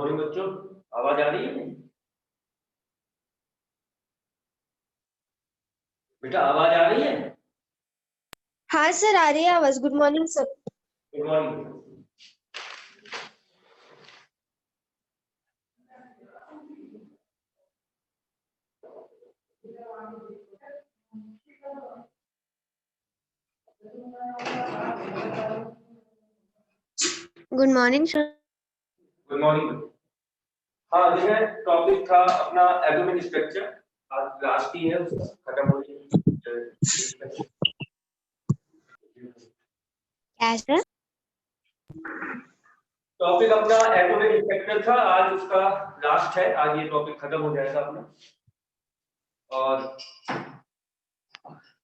Morning बच्चों, आवाज आ रही है? बेटा आवाज आ रही है? हाँ सर, आ रही है आवाज। Good morning sir. Good morning. Good morning sir. Good morning. हाँ देखिए, टॉपिक था अपना एटॉमिक स्ट्रक्चर। आज लास्ट ही है, उसका खत्म हो गया। क्या सर? टॉपिक अपना एटॉमिक स्ट्रक्चर था, आज उसका लास्ट है। आज ये टॉपिक खत्म हो जाएगा अपना। और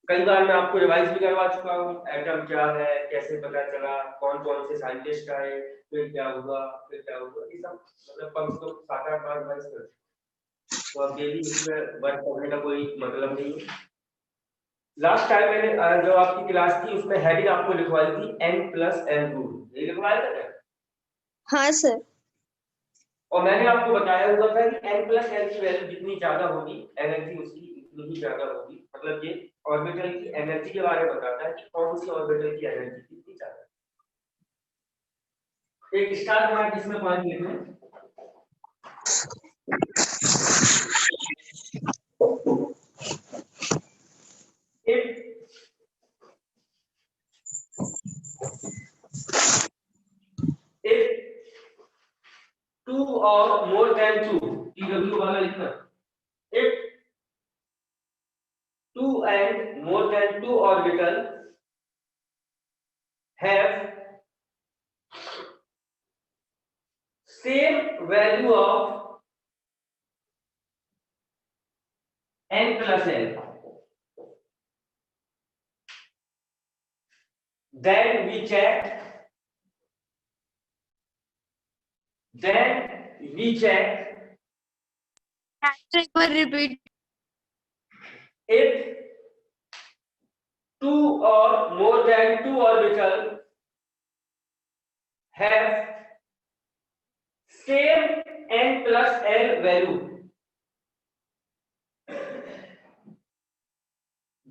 कई बार मैं आपको रिवाइज भी करवा चुका हूँ, एटम क्या है, कैसे पता चला, कौन कौन से साइंटिस्ट आए, फिर क्या हुआ, ये सब मतलब कम से कम 7-8 बार रिवाइज कर। तो अब डेली इसमें वर्क करने का कोई मतलब नहीं है। लास्ट टाइम मैंने जो आपकी क्लास थी उसमें हेडिंग आपको लिखवाई थी n+n रूल, ये लिखवाया था क्या? हाँ सर। और मैंने आपको बताया हुआ था कि n+n की वैल्यू जितनी ज्यादा होगी एनर्जी उसकी उतनी ही ज्यादा होगी। मतलब ये ऑर्बिटल की एनर्जी के बारे में बताता है कि कौन सी ऑर्बिटल की एनर्जी कितनी ज्यादा है। एक स्टार मार्क इसमें पॉइंट लिखना है। if 2 or more than 2, TW वाला लिखना। if 2 and more than 2 orbital have same value of n+n, then we check repeat. if 2 or more than 2 orbital have same n+l value,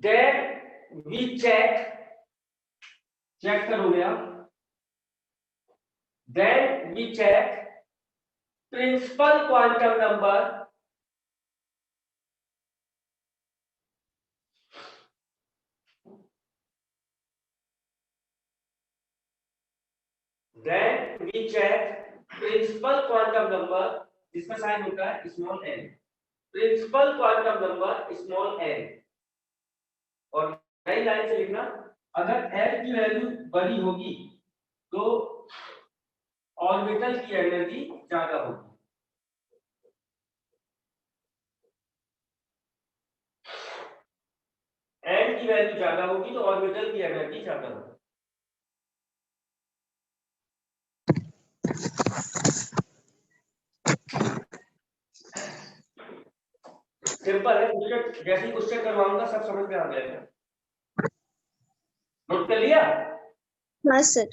then we check करोगे आप, then we check principal quantum number जिसका sign होता है small n, principal quantum number small n। और नई line से लिखना, अगर l की वैल्यू बड़ी होगी तो ऑर्बिटल की एनर्जी ज्यादा होगी। n की वैल्यू ज्यादा होगी तो ऑर्बिटल की एनर्जी ज्यादा होगी। सिंपल है, क्वेश्चन जैसे ही क्वेश्चन करवाऊंगा सब समझ में आ जाएगा। नोट कर लिया? हाँ सर।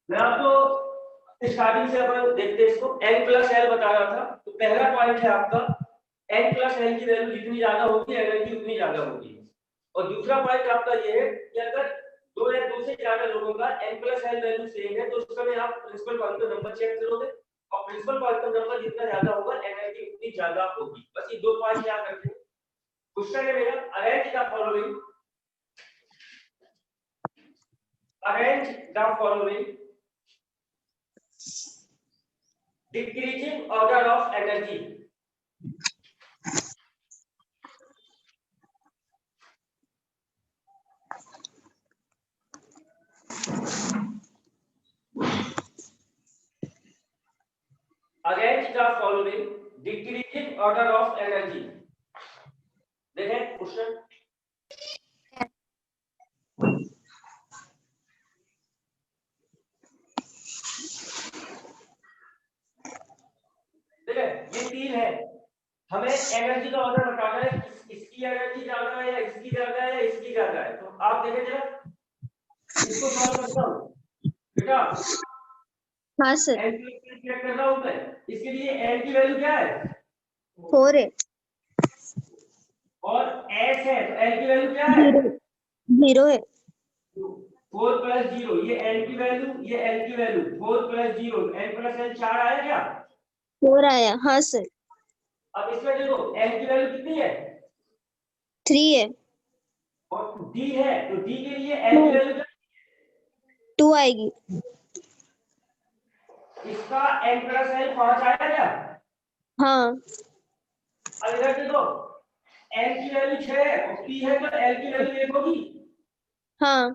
मैं आपको स्टार्टिंग से अपन देखते हैं इसको। n+l बता रहा था, तो पहला पॉइंट है आपका n+l की वैल्यू जितनी ज्यादा होगी एनर्जी उतनी ज्यादा होगी। और दूसरा पॉइंट आपका ये है कि अगर दो या दो से ज्यादा लोगों का n+l वैल्यू सेम है तो उस समय आप प्रिंसिपल क्वांटम नंबर चेक करोगे, और प्रिंसिपल क्वांटम नंबर जितना ज्यादा होगा एनर्जी उतनी ज्यादा होगी। बस ये दो पॉइंट याद रखें। क्वेश्चन है मेरा, arrange the following decreasing order of energy. Arrange the following decreasing order of energy. देखें क्वेश्चन, देखिए ये तीन है, हमें एनर्जी का ऑर्डर बताना है, इसकी एनर्जी ज्यादा है या इसकी ज्यादा है या इसकी ज्यादा है। तो आप देखें जरा, इसको सॉल्व करता हूं बेटा। हाँ sir. n plus L check कर रहा हूँ मैं, इसके लिए n की वैल्यू क्या है 4 है। और s है तो l की वैल्यू क्या है 0 है। 4 प्लस 0, ये n की वैल्यू, ये l की वैल्यू, 4 प्लस 0, n प्लस l 4 आया क्या? 4 आया। हाँ सर। अब इसमें देखो n की वैल्यू कितनी है 3 है। और d है, तो d के लिए l की वैल्यू 2 आएगी। इसका n प्लस l 5 आया क्या? हाँ। अब इधर देखो n की वैल्यू 6 है और p है तो l की वैल्यू 1 होगी, हाँ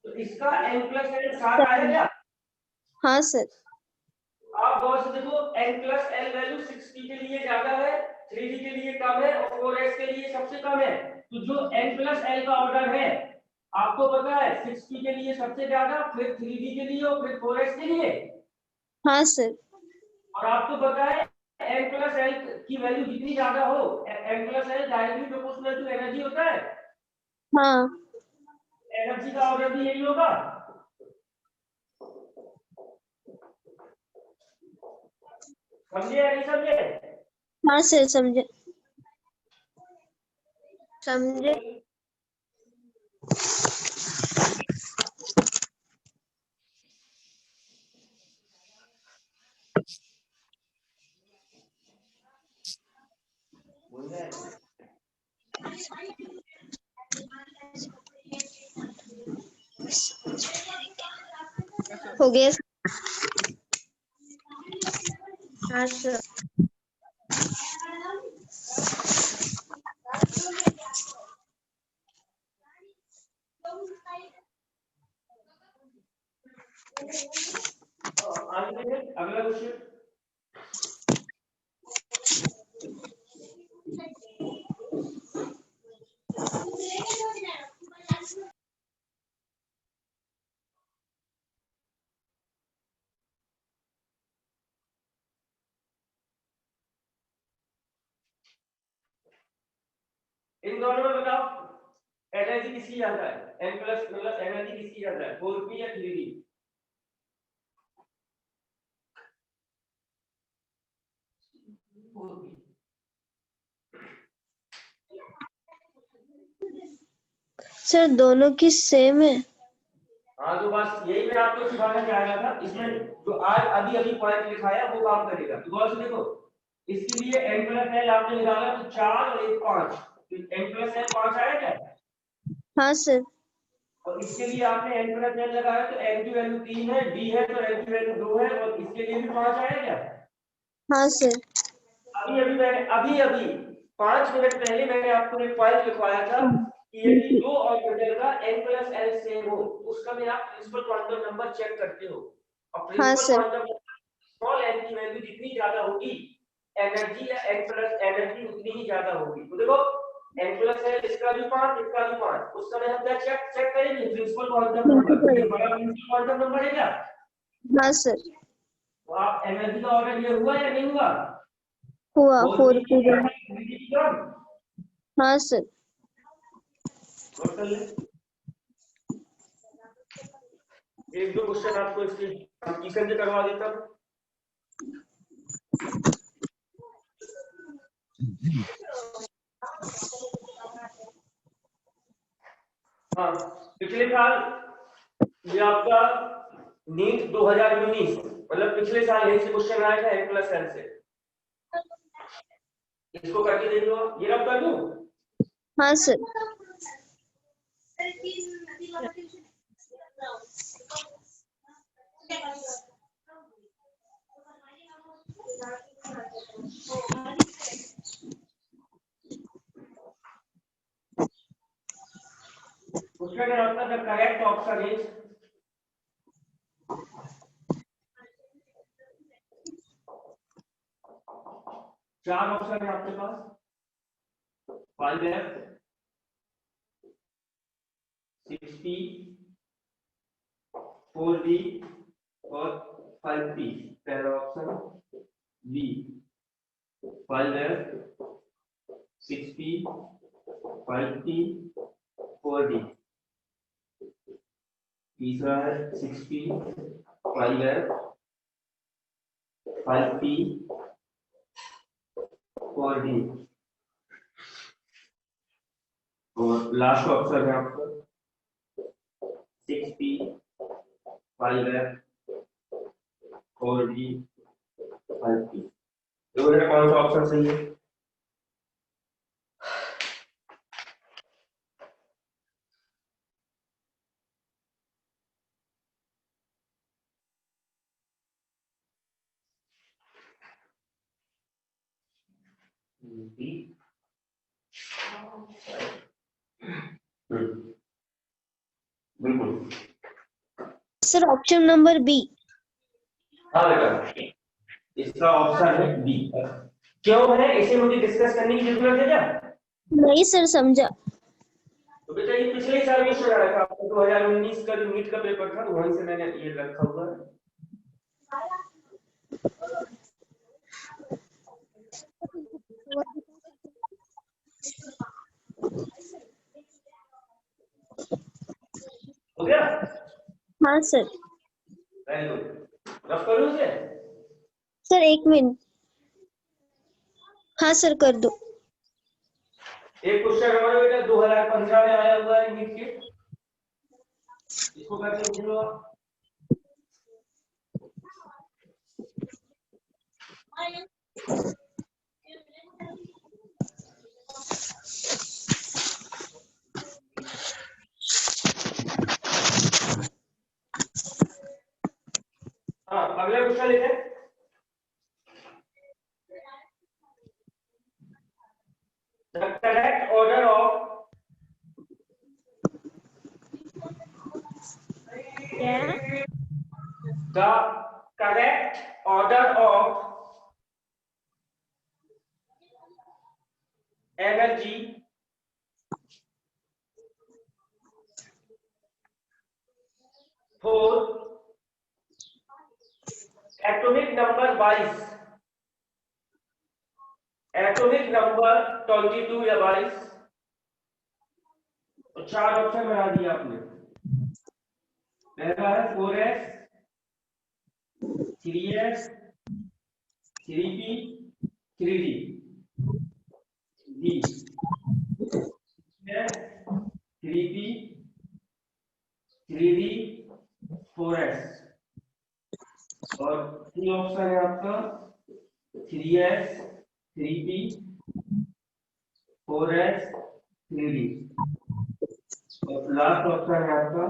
तो इसका n प्लस l 7 आया क्या? हाँ सर। आप गौर से देखो n प्लस l वैल्यू 6p के लिए ज्यादा है, 3d के लिए कम है और 4s के लिए सबसे कम है। तो जो n प्लस l का ऑर्डर है आपको पता है 6p के लिए सबसे ज्यादा, फिर 3d के लिए और फिर 4s के लिए। हाँ सर। और आपको पता है n प्लस l की वैल्यू जितनी ज्यादा हो, n प्लस l directly proportional to energy होता है, हाँ एनर्जी का ऑर्डर भी यही होगा। समझे या नहीं समझे? हाँ सर, समझे समझे। हो गया। हाँ सर। आगे अगला क्वेश्चन। इन दोनों में बताओ एनर्जी किसकी ज्यादा है, n प्लस मतलब एनर्जी किसकी ज्यादा है 4p या 3d? सर दोनों की सेम है। हाँ तो बस यही मैं आपको सिखाना चाह रहा था, इसमें जो आज अभी अभी पॉइंट लिखाया वो काम करेगा। तो गौर से देखो इसके लिए n प्लस l आपने निकाला तो 4 और 1 5, तो n प्लस l 5 आया क्या? हाँ सर। और इसके लिए आपने n प्लस l लगाया तो n की वैल्यू 3 है, d है तो n की वैल्यू 2 है और इसके लिए भी 5 आया क्या? हाँ सर। अभी अभी 5 मिनट पहले मैंने आपको एक पॉइंट लिखवाया था कि यदि दो ऑर्बिटल का n प्लस l सेम हो तो उसका में आप प्रिंसिपल क्वांटम नंबर चेक करते हो, और हाँ principal sir. Quantum number small n की वैल्यू जितनी ज्यादा होगी एनर्जी या n प्लस एनर्जी उतनी ही ज्यादा होगी। तो देखो n प्लस l इसका भी 5 इसका भी 5, उस समय हम क्या चेक करेंगे प्रिंसिपल क्वांटम नंबर, तो ये बड़ा प्रिंसिपल क्वांटम नंबर है क्या? हाँ सर। तो आप एनर्जी का ऑर्डर ये हुआ या नहीं हुआ? हुआ 4 4p की पूरा। ज्यादा 3d की कम। हाँ सर। नोट कर ले, एक दो क्वेश्चन आपको इसके किशन से करवा देता हूं। हाँ पिछले साल ये आपका नीट 2019 मतलब पिछले साल यही से क्वेश्चन आया था n प्लस l से, इसको करके देख लो। ये रब कर दूं? हाँ सर। क्वेश्चन है आपका द करेक्ट ऑप्शन इज, चार ऑप्शन है आपके पास 5f 6p 4d और 5p। पहला option B 5f 6p 5p 4d, तीसरा है 6p 5f 5p और d, और लास्ट ऑप्शन है आपका 6p 5f और d 5p। तो मेरा कौन सा ऑप्शन सही है? बिल्कुल। Sir, option number B. हाँ बेटा, इसका ऑप्शन है बी। क्यों है इसे मुझे डिस्कस करने की जरूरत है क्या? नहीं सर, समझा। तो बेटा ये पिछले साल क्वेश्चन आया था आपको, 2019 का जो नीट का पेपर था, वहीं से मैंने ये रखा हुआ है। हो गया? हाँ सर। Very good. रफ करूं इसे? Sir 1 minute. हाँ सर, कर दो। एक क्वेश्चन हमारा बेटा 2015 में आया हुआ है नीट के, इसको करके देख लो आप। हाँ, अगला क्वेश्चन लेते हैं। The correct order of the correct order of energy for atomic number 22, atomic number 22 या 22, तो 4 ऑप्शन बना दिया आपने। पहला है 4s, 3s, 3p, 3d, d 3p, 3d, 4s, और 3 ऑप्शन है आपका 3s, 3p, 4s, 3d, और लास्ट ऑप्शन है आपका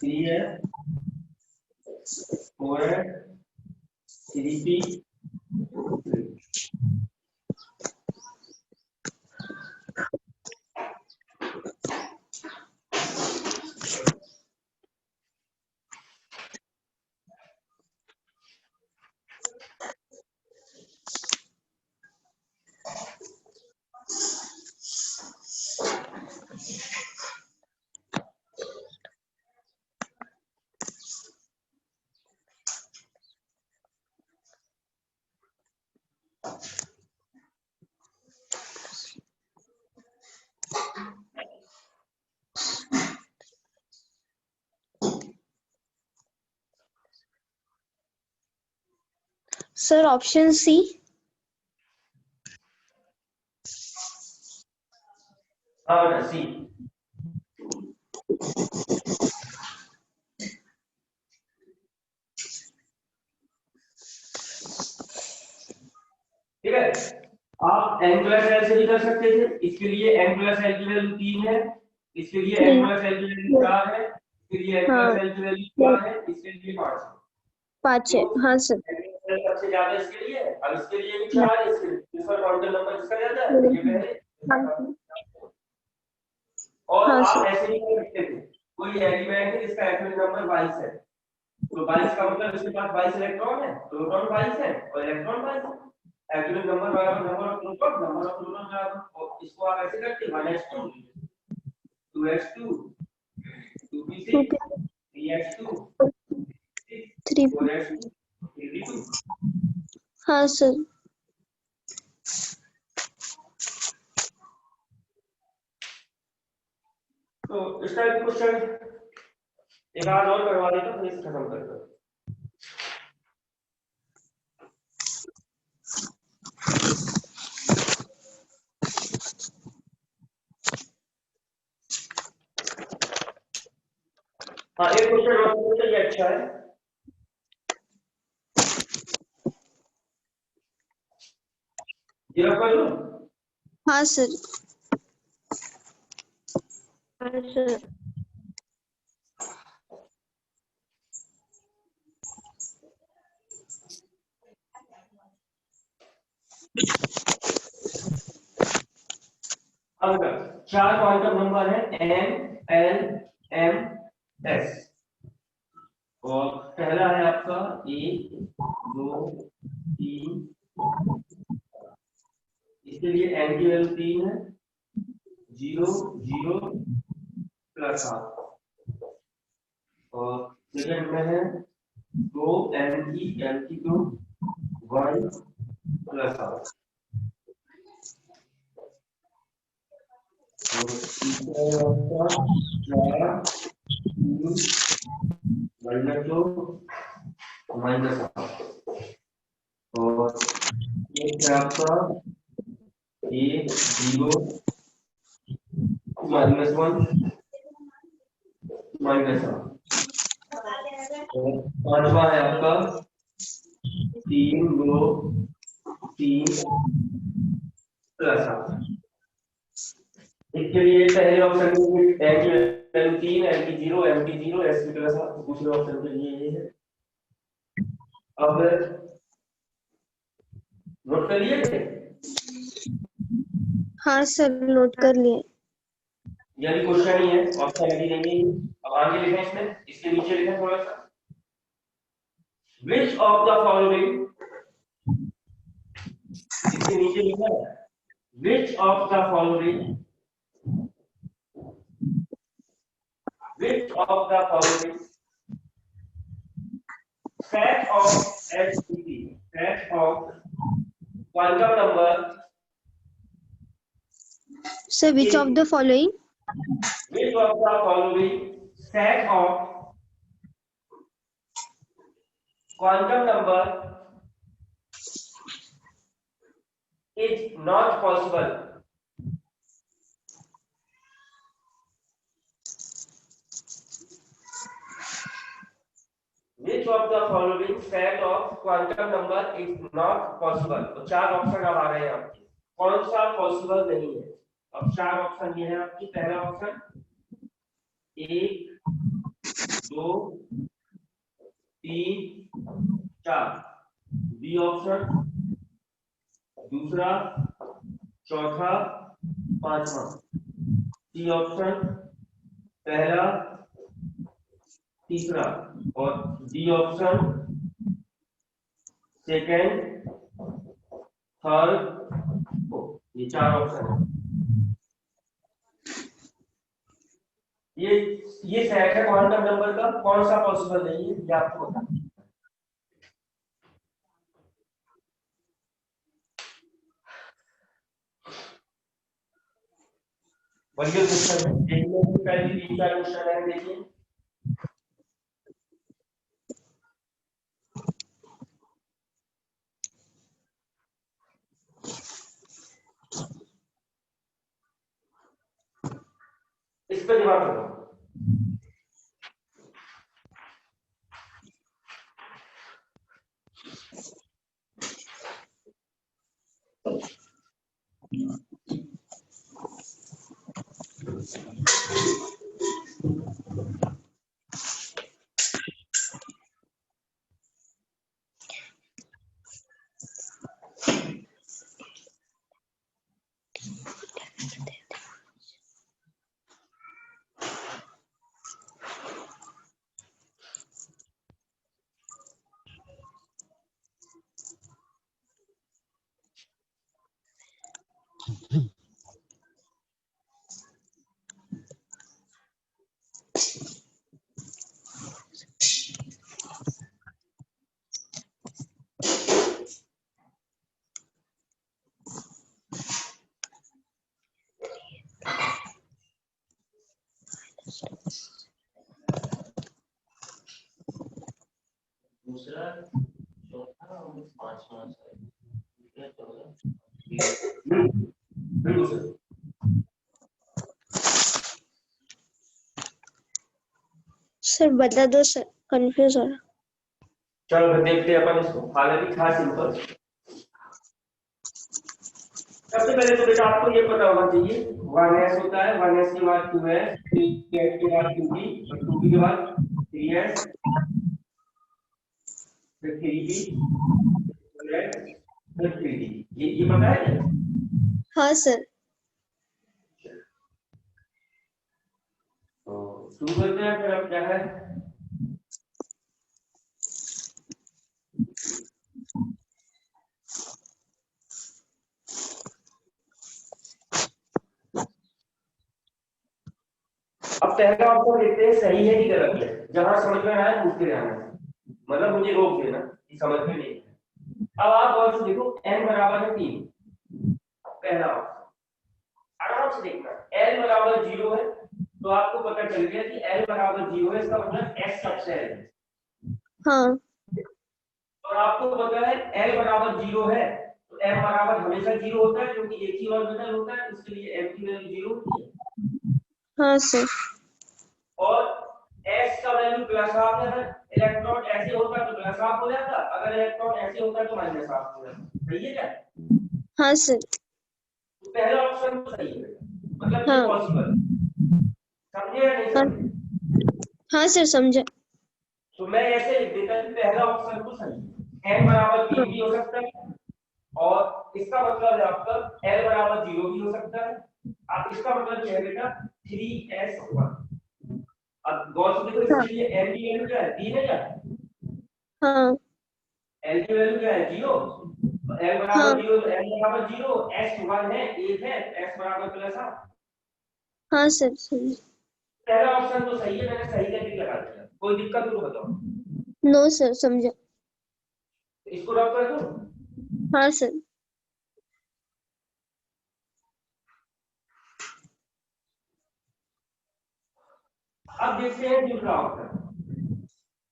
3s, 4s, 3p, 3d। Sir option C. हाँ बेटा सी। ठीक है, आप n प्लस एल से भी कर सकते थे। इसके लिए n प्लस एल की वैल्यू 3 है, इसके लिए n प्लस एल की वैल्यू 4 है, इसके लिए n प्लस एल की वैल्यू 4 है, इसके लिए 5 है। 5 है। हाँ सर। सबसे ज्यादा इसके लिए, अब इसके लिए भी 4 है, इसके लिए दूसरा क्वांटम नंबर जिसका ज्यादा है ये पहले। और हाँ आप सर। ऐसे भी कर सकते थे, कोई एलिमेंट है जिसका एटॉमिक नंबर 22 है, तो 22 का मतलब इसके पास 22 इलेक्ट्रॉन है, प्रोटॉन 22 है और इलेक्ट्रॉन 22 है। एटॉमिक नंबर बराबर number of proton, number of proton बराबर, और इसको आप ऐसे करते 1s2 2s2 2p6 3s2 3। 4s2 3d2। हाँ सर। तो इस टाइप के क्वेश्चन एक आध और करवा देता हूं, फिर इसे खत्म कर दो। हाँ एक क्वेश्चन और ये अच्छा है। ये रख कर लो। हाँ सर। हाँ सर। अब चार क्वांटम नंबर है n l m s और पहला है आपका 1 2 3, इसके लिए n की वैल्यू 3 है, 0 0 प्लस हाफ। और सेकंड में है 2 n की 2 1 प्लस हाफ। और तीसरा है आपका 4 3 -2 माइनस हाफ। और एक है आपका 1 0 -1 माइनस हाफ। और पांचवा है आपका 3 2 3 प्लस हाफ। इसके लिए पहले ऑप्शन में n की वैल्यू 3 n की 0 m की 0 s की प्लस हाफ। दूसरे ऑप्शन के लिए ये है। अब नोट कर लिए? हाँ सर, नोट कर लिए। यदि क्वेश्चन ही है, ऑप्शन यदि नहीं है। अब आगे लिखें, इसमें इसके नीचे लिखें थोड़ा सा। Which of the following, इसके नीचे लिखा है which of the following set of STP, set of quantum number, Sir, which of the following? which of the following set of quantum number is not possible? Which of the following set of quantum number is not possible? तो चार option अब आ रहे हैं आपके, कौन सा possible नहीं है। अब चार ऑप्शन ये है आपकी। पहला ऑप्शन 1 2 3 4, बी ऑप्शन, दूसरा, चौथा, पांचवा। सी ऑप्शन पहला, तीसरा। और डी ऑप्शन सेकंड, थर्ड। ये चार ऑप्शन है। ये सेट है क्वांटम नंबर का, कौन सा पॉसिबल नहीं है ये आपको बताना। बढ़िया क्वेश्चन है, देखने से पहले 3-4 क्वेश्चन है, देखिए। इस पर जवाब करो। दूसरा, चौथा और पांचवा। बिल्कुल सर। सर बता दो सर, कंफ्यूज हो रहा। चलो फिर देखते हैं अपन इसको, हालांकि था सिंपल। सबसे पहले तो बेटा आपको ये पता होना चाहिए 1s होता है, 1s के बाद 2s, 3s के बाद 2b और 2b के बाद 3s, फिर 3b, फिर 3d। ये पता है क्या? हाँ सर। तो शुरू करते हैं फिर। अब क्या है, अब पहला ऑप्शन देखते हैं सही है कि गलत है। जहां समझ में आया पूछते रहना, मतलब मुझे रोक देना कि समझ में नहीं है। अब आप और से देखो, n बराबर है 3, पहला ऑप्शन आराम से देखना। l बराबर 0 है तो आपको पता चल गया कि l बराबर 0 है, इसका मतलब s सबसेल है। हाँ और आपको पता है l बराबर 0 है तो m बराबर हमेशा 0 होता है, क्योंकि एक ही ऑर्बिटल होता है, इसके लिए m की वैल्यू 0 होती है। हाँ सर। और s का वैल्यू प्लस हाफ है। अगर इलेक्ट्रॉन ऐसे होता तो प्लस हाफ हो जाता, अगर इलेक्ट्रॉन ऐसे होता तो माइनस हाफ हो जाता। सही है क्या? हाँ सर। तो पहला ऑप्शन तो सही है, मतलब ये हाँ पॉसिबल। समझे या नहीं हाँ। समझे? हाँ सर समझा। तो मैं ऐसे लिख देता कि पहला ऑप्शन तो सही है, n बराबर 3 भी हो सकता है, और इसका मतलब है आपका l बराबर 0 भी हो सकता है। आप इसका मतलब क्या है बेटा, 3s1। अब गौर से देखो, हाँ इसके लिए n की वैल्यू क्या है, 3 है क्या? हाँ l की वैल्यू क्या है, 0। तो l हाँ। बराबर 0 तो l बराबर 0, s1 है, 1 है, s बराबर प्लस हाफ। हाँ सर समझा। पहला ऑप्शन तो सही है, मैंने सही करके लगा दिया। कोई दिक्कत हो तो बताओ। नो सर समझा। इसको ड्रॉप कर दूं? हाँ सर। अब देखते हैं दूसरा ऑप्शन।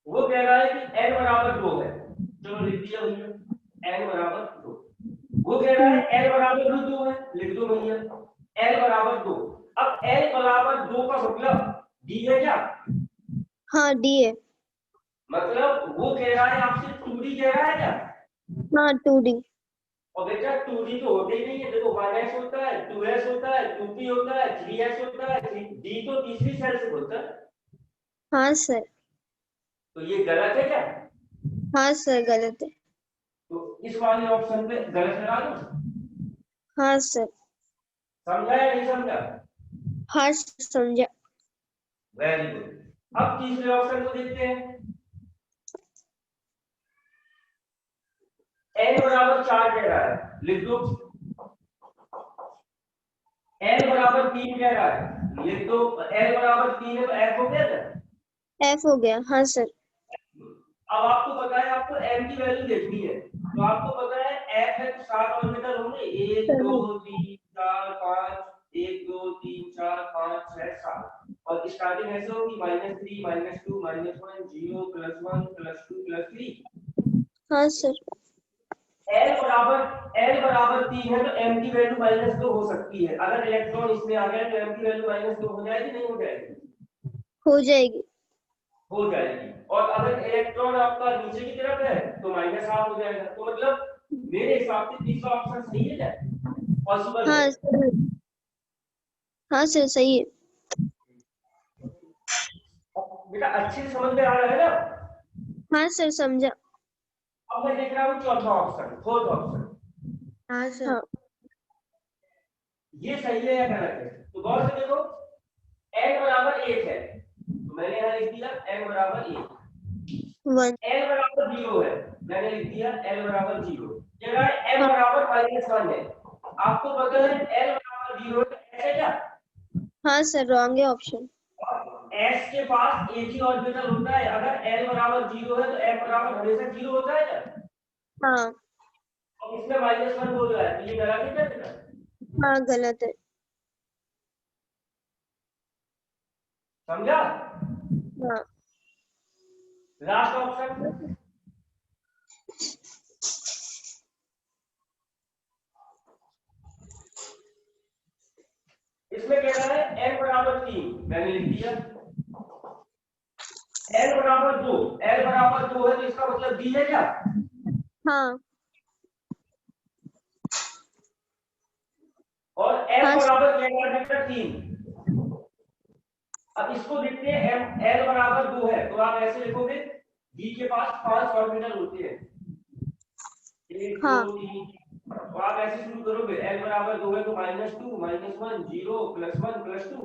वो कह रहा है कि n बराबर 2 है। चलो लिख दिया भैया, n बराबर 2। वो कह रहा है l बराबर 2 है, लिख दो भैया l बराबर 2। अब l बराबर 2 का मतलब d है क्या? हाँ डी है। मतलब वो कह रहा है आपसे 2d कह रहा है क्या? हाँ 2D। और बेटा 2d तो होते ही नहीं है। देखो 1s होता है, 2s होता है, 2p होता है, 3s होता है, d तो तीसरी सेल से होता है। हाँ सर। तो ये गलत है क्या? हाँ सर गलत है। तो इस वाले ऑप्शन पे गलत लगा दो। हाँ सर। समझा या नहीं समझा? हाँ सर समझा। Very good. अब तीसरे ऑप्शन को देखते हैं। n बराबर 4 कह रहा है, लिख दो। n बराबर 3 कह रहा है, लिख दो। l बराबर 3 है तो f हो गया ना? F हो गया। हाँ सर। अब आपको पता है आपको m की वैल्यू देखनी है, तो आपको पता है f है तो 7 ऑर्बिटल होंगे, 1 2 3 4 5, 1 2 3 4 5 6 7। और स्टार्टिंग ऐसे होगी -3 -2 -1 0 +1 +2 +3। हाँ सर। l बराबर 3 है तो m की वैल्यू -2 हो सकती है। अगर इलेक्ट्रॉन इसमें आ गया तो m की वैल्यू -2 हो जाएगी, नहीं हो जाएगी? हो जाएगी। हो जाएगी। और अगर इलेक्ट्रॉन आपका नीचे की तरफ है तो -1/2 हो जाएगा। तो मतलब मेरे हिसाब से तीसरा ऑप्शन सही है क्या? पॉसिबल है। हाँ सर। हाँ सर सही है। बेटा अच्छे से समझ में आ रहा है ना? हाँ सर समझा। अब मैं देख रहा हूँ चौथा ऑप्शन, फोर्थ ऑप्शन। हाँ सर। हाँ। ये सही है या गलत है? तो गौर से देखो, n बराबर 1 है तो मैंने यहाँ लिख दिया n बराबर 1। 1। l बराबर 0 है, मैंने लिख दिया l बराबर 0। जगह m बराबर -1 है। आपको पता है l बराबर 0 है, ऐसे क्या? हाँ सर रॉन्ग है ऑप्शन। s के पास एक ही ऑर्बिटल होता है। अगर l बराबर 0 है तो m बराबर हमेशा 0 होता है क्या? हाँ। और इसमें -1 बोल रहा है, तो ये गलत है क्या बेटा? हाँ गलत है। समझा? हाँ। Last option. इसमें कह रहा है n बराबर 3, मैंने लिख दिया। L बराबर 2, L बराबर 2 है तो इसका मतलब B है क्या? हाँ और M हाँ बराबर क्या है बेटा 3। अब इसको देखते हैं, M L बराबर 2 है तो आप ऐसे लिखोगे, B के पास 5 ऑर्बिटल होते हैं, 1 2 हाँ 3, तो आप ऐसे शुरू करोगे, L बराबर 2 है तो -2 -1 0 +1 +2।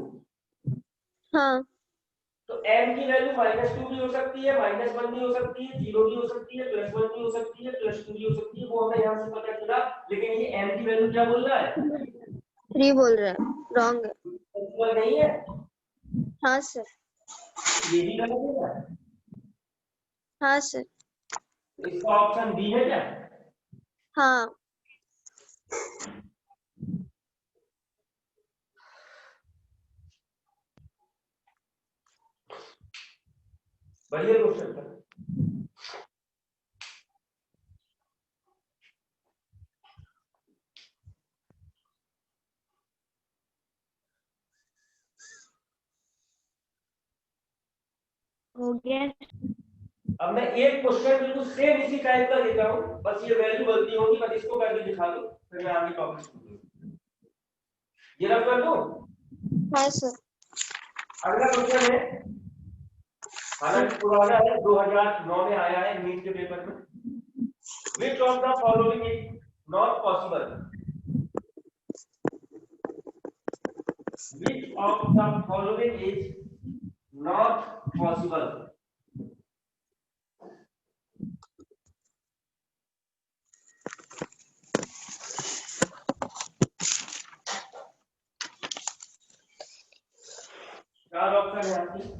हाँ तो m की वैल्यू -2 भी हो सकती है, -1 भी हो सकती है, 0 भी हो सकती है, +1 भी हो सकती है, +2 भी हो सकती है, वो हमें यहाँ से पता चला। लेकिन ये m की वैल्यू क्या बोल रहा है? 3 बोल रहा है, रॉन्ग है। पॉसिबल नहीं है, हाँ सर। ये भी गलत है क्या? हाँ सर। तो इसका ऑप्शन बी है क्या? हाँ बढ़िया क्वेश्चन था। हो गया। अब मैं एक क्वेश्चन बिल्कुल सेम इसी टाइप का देता हूँ, बस ये वैल्यू गलती होगी, बस इसको करके दिखा दो, फिर मैं आगे टॉपिक शुरू करूँ। ये रब कर दो। हाँ सर। अगला क्वेश्चन है, हालांकि पुराना है, 2009 में आया है नीट के पेपर में। Which of the following is not possible? Which of the following is not possible? चार ऑप्शन है आपकी।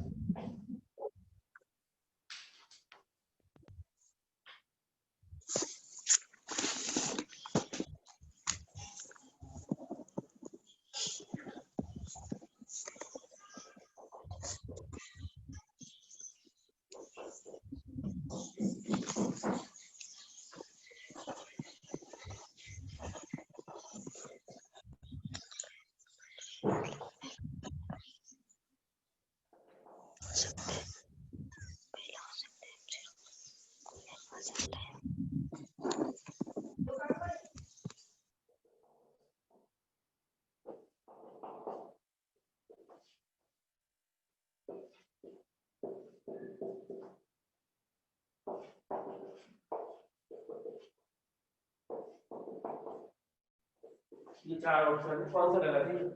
ये चार ऑप्शन है, कौन सा गलत है?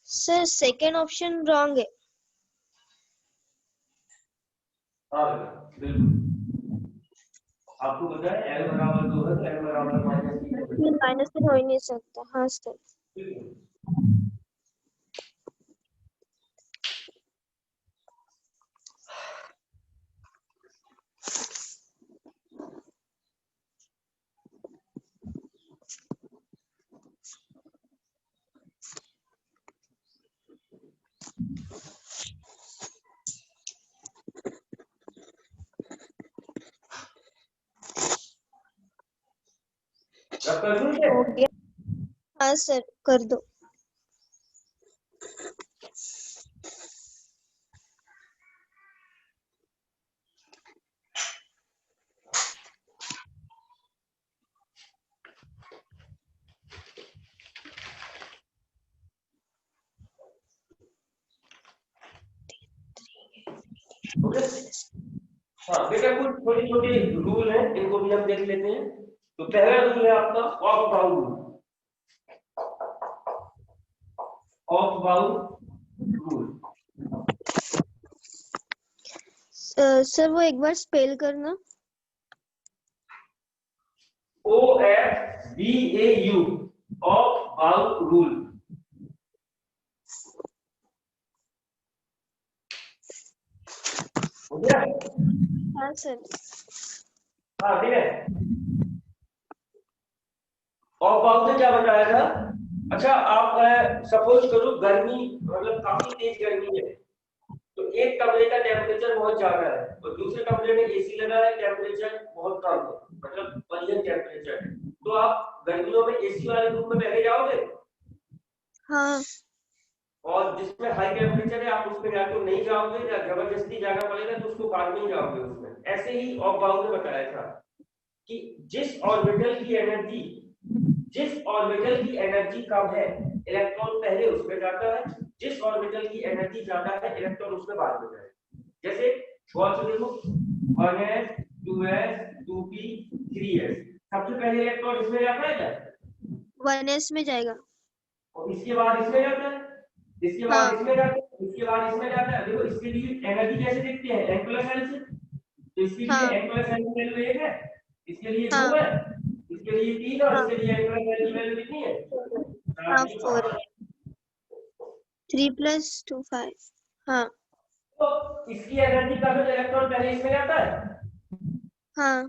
सर सेकेंड ऑप्शन रॉन्ग है। हाँ बिल्कुल, आपको पता है L बराबर 2 है तो L बराबर -3 है। माइनस में हो ही नहीं सकता। हाँ सर। बिल्कुल। अब कर दूं क्या? हो गया। हाँ सर कर दो। ओके। हाँ बेटा, कुछ छोटी छोटी रूल है, इनको भी हम देख लेते हैं। तो पहला रूल है आपका of bound rule. Of bound rule, sir वो एक बार स्पेल करना। OFBAU, of bound rule. हो गया? हाँ सर। हाँ ठीक है। ऑफ बाउंड में क्या बताया था? अच्छा, आप सपोज करो गर्मी, मतलब काफी तेज गर्मी है, तो एक कमरे का टेम्परेचर बहुत ज्यादा है और दूसरे कमरे में एसी लगा है, टेम्परेचर बहुत कम है, मतलब वही टेम्परेचर है, तो आप गर्मियों में एसी वाले रूम में पहले जाओगे? हाँ और जिसमें हाई टेम्परेचर है आप उसमें या तो नहीं जाओगे या जबरदस्ती जाना पड़ेगा तो उसको बाद में ही जाओगे उसमें। ऐसे ही ऑफ-बाउंड ने बताया था कि जिस ऑर्बिटल की एनर्जी कम है इलेक्ट्रॉन पहले उसमें जाता है, जिस ऑर्बिटल की एनर्जी ज्यादा है इलेक्ट्रॉन उसमें बाद में जाएगा। जैसे गौर से देखो 1s 2s 2p 3s, सबसे पहले इलेक्ट्रॉन इसमें जाता है क्या? 1s में जाएगा। और इसके बाद इसमें जाता है, इसके बाद हाँ इसमें जाता है, इसके बाद इसमें जाता है। देखो इसके लिए एनर्जी कैसे देखते हैं, n प्लस l से। तो इसके लिए हाँ n प्लस l की वैल्यू 1 है, इसके लिए 2 हाँ है, इसके लिए 3 और हाँ इसके लिए n प्लस l की वैल्यू कितनी है? हाँ 4 4 है। 3 + 2 5। हाँ तो इसकी एनर्जी का जो इलेक्ट्रॉन पहले इसमें जाता है, हाँ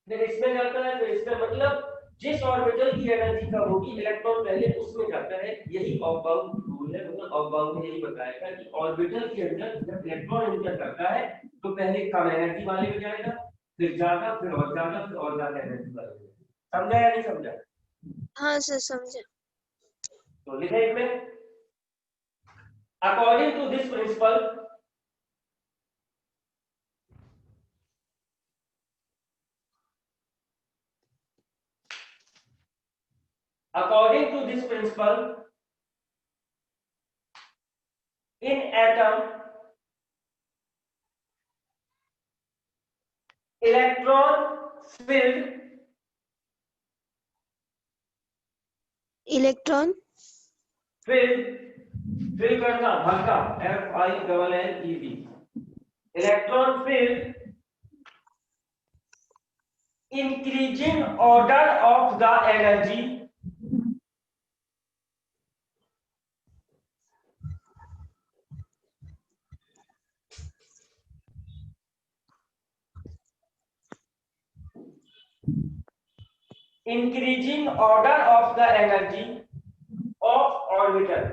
फिर इसमें जाता है, फिर इसमें, मतलब जिस ऑर्बिटल की एनर्जी कम होगी इलेक्ट्रॉन पहले उसमें जाता है। यही ऑफ बाउंड रूल है, मतलब ऑफ बाउंड में यही बताएगा कि ऑर्बिटल के अंदर जब इलेक्ट्रॉन एंटर करता है तो पहले कम एनर्जी वाले में जाएगा, फिर ज्यादा, फिर और ज्यादा, फिर और ज्यादा एनर्जी वाले में। समझा या नहीं समझा? हाँ सर समझा। तो लिखे इसमें according to this principle according to this principle in atom electron filled electron fill करना हल्का FILLED electron filled increasing order of the energy increasing order of the energy of orbital।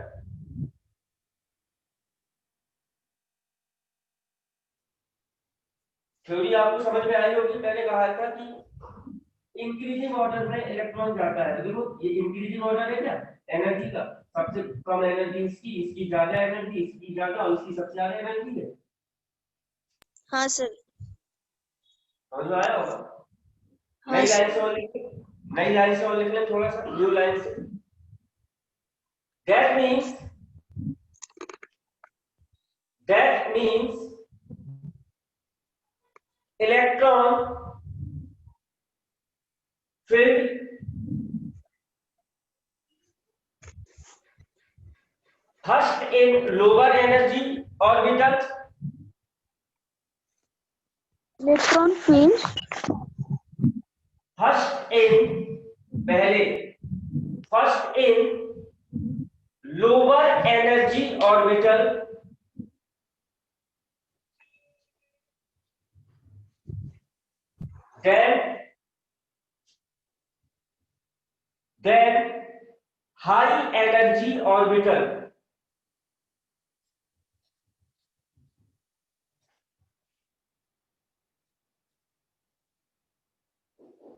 Theory आपको समझ में आई होगी। मैंने कहा था कि इंक्रीजिंग ऑर्डर में इलेक्ट्रॉन जाता है, देखो ये इंक्रीजिंग ऑर्डर है क्या एनर्जी का, सबसे कम एनर्जी इसकी ज्यादा एनर्जी, इसकी ज्यादा और इसकी सबसे ज्यादा एनर्जी है। हाँ सर। समझ में आया होगा? हाँ नई लाइन सर। से और नई लाइन से और लिख लें थोड़ा सा, न्यू लाइन से। That means electron filled first in lower energy orbital, electron filled first in पहले, first in lower energy orbital then high energy orbital।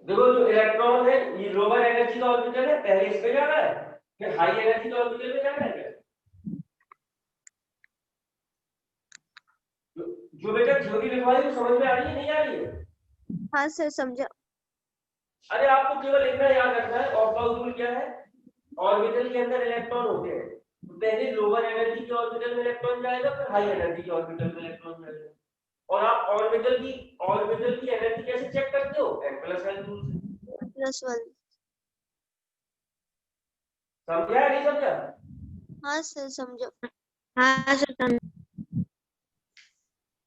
देखो जो इलेक्ट्रॉन है ये लोअर एनर्जी का ऑर्बिटल है, पहले इस पे जा रहा है फिर हाई एनर्जी का ऑर्बिटल में जाना है क्या? जो बेटा थ्योरी लिखवाई वो समझ में आ रही है नहीं आ रही है? हाँ सर समझा। अरे आपको केवल इतना याद रखना है ऑफ बाउंड रूल क्या है। ऑर्बिटल के अंदर इलेक्ट्रॉन होते हैं, तो पहले लोअर एनर्जी के ऑर्बिटल में इलेक्ट्रॉन जाएगा, फिर हाई एनर्जी के ऑर्बिटल में इलेक्ट्रॉन जाएगा। और आप ऑर्बिटल की एनर्जी कैसे चेक करते हो? n+l रूल से। +1। समझा नहीं समझा? हाँ सर समझा। हाँ सर समझा।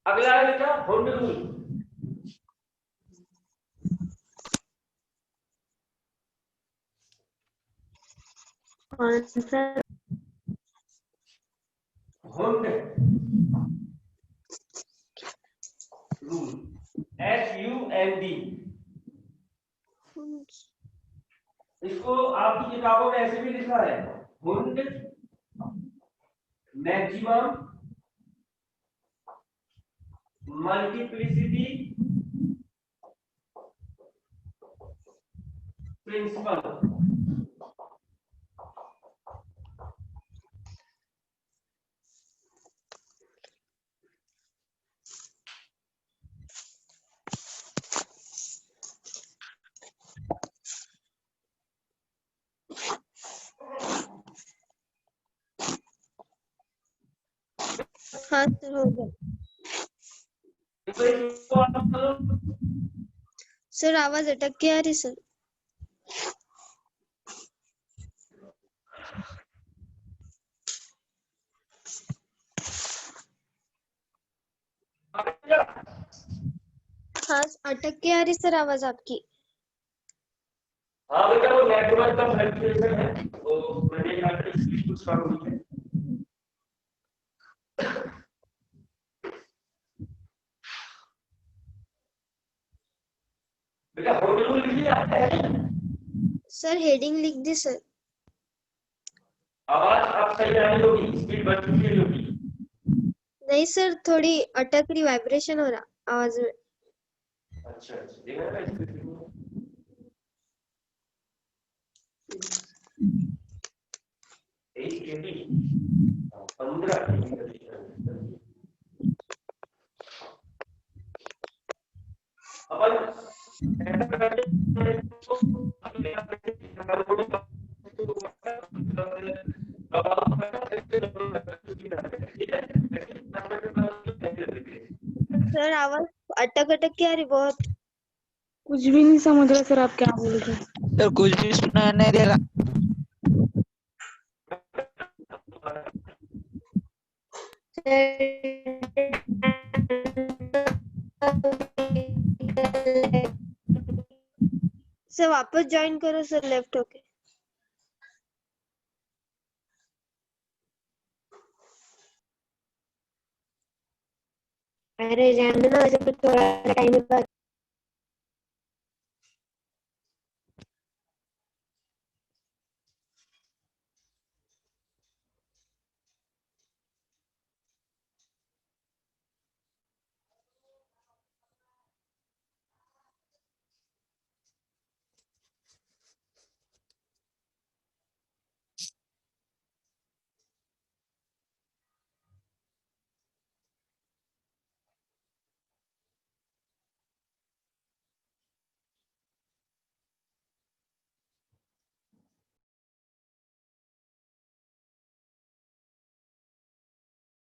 अगला है बेटा हुंड रूल। कौन सा? Hund rule HUND। इसको आपकी किताबों में ऐसे भी लिखा है हुंड मैक्सिमम मल्टीप्लिसिटी प्रिंसिपल। हाँ सर हो गया। तो इसको आप सर आवाज अटक के आ रही सर। हाँ अटक के आ रही सर आवाज आपकी। हाँ बेटा, वो नेटवर्क का फ्लक्चुएशन है, तो मैंने यहाँ पे स्पीड कुछ कम हुई है। बेटा होल्ड रूल लिखिए आता है। सर हेडिंग लिख दी सर। आवाज अब सही आ रही होगी, स्पीड बढ़ चुकी होगी। नहीं सर थोड़ी अटक रही, वाइब्रेशन हो रहा आवाज में। अच्छा अच्छा, देखा ना स्पीड 15 सर आवाज अटक अटक के आ रही बहुत। कुछ भी नहीं समझ रहा सर आप क्या बोल रहे हैं। सर कुछ भी सुना नहीं दे रहा। सर वापस ज्वाइन करो सर लेफ्ट होके। अरे जान दो ना, जब थोड़ा टाइम बाद